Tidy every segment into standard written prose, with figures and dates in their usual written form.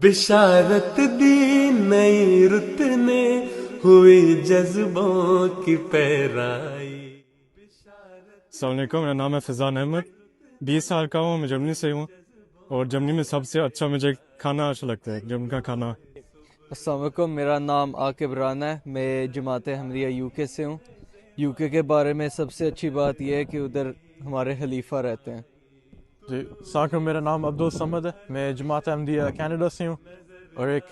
بشارت دی نئی رت نے ہوئی جذبوں کی پیرائی. السلام علیکم، میرا نام ہے فیضان احمد، 20 سال کا ہوں، میں جرمنی سے ہوں، اور جرمنی میں سب سے اچھا مجھے کھانا اچھا لگتا ہے، جرمن کا کھانا. السلام علیکم، میرا نام عاقب رانا ہے، میں جماعت احمدیہ یو کے سے ہوں. یو کے بارے میں سب سے اچھی بات یہ ہے کہ ادھر ہمارے خلیفہ رہتے ہیں. جی السلام علیکم، میرا نام عبدالصمد ہے، میں جماعت احمدیہ کینیڈا سے ہوں. اور ایک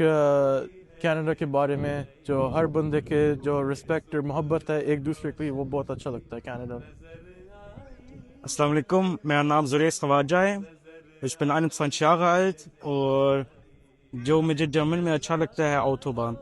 کینیڈا کے بارے میں جو ہر بندے کے جو رسپیکٹ اور محبت ہے ایک دوسرے کی، وہ بہت اچھا لگتا ہے کینیڈا میں. السلام علیکم، میرا نام زریس خواجہ ہے، ich bin 21 Jahre alt اور جو مجھے جرمن میں اچھا لگتا ہے آٹوبان.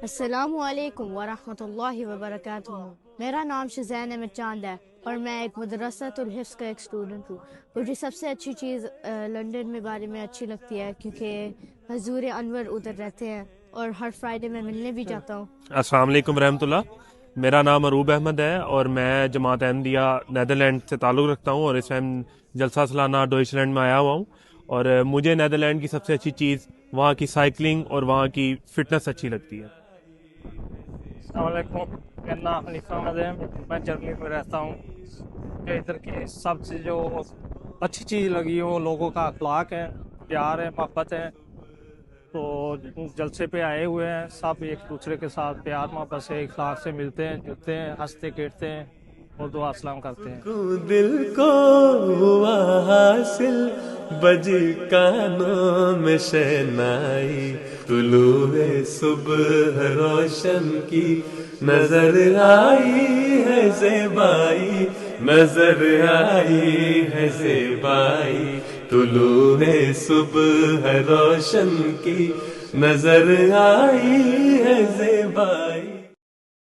السلام علیکم ورحمۃ اللہ وبرکاتہ. میرا نام شزین احمد چاند ہے اور میں ایک مدرسۃ الحفظ کا ایک اسٹوڈنٹ ہوں. مجھے سب سے اچھی چیز لنڈن میں بارے میں اچھی لگتی ہے کیونکہ حضور انور ادھر رہتے ہیں اور ہر فرائیڈے میں ملنے بھی جاتا ہوں. السلام علیکم ورحمۃ اللہ، میرا نام عروب احمد ہے اور میں جماعت احمدیہ نیدرلینڈ سے تعلق رکھتا ہوں اور اس ٹائم جلسہ سالانہ ڈوئچلینڈ میں آیا ہوا ہوں. اور مجھے نیدرلینڈ کی سب سے اچھی چیز وہاں کی سائیکلنگ اور وہاں کی فٹنس اچھی لگتی ہے. السلام علیکم، میرا نام حنیف احمد ہے، میں جرمنی میں رہتا ہوں. ادھر کی سب سے جو اچھی چیز لگی وہ لوگوں کا اخلاق ہے، پیار ہے، محبت ہے. تو جلسے پہ آئے ہوئے ہیں، سب ایک دوسرے کے ساتھ پیار محبت سے اخلاق سے ملتے ہیں، جلتے ہیں، ہنستے کھیلتے ہیں اور دعا سلام کرتے ہیں. دل کو ہوا حاصل بجی کانوں میں شہنائی، طلوع صبح روشن کی نظر آئی ہے زیبائی، نظر آئی ہے زیبائی. طلوع صبح روشن کی نظر آئی ہے زیبائی.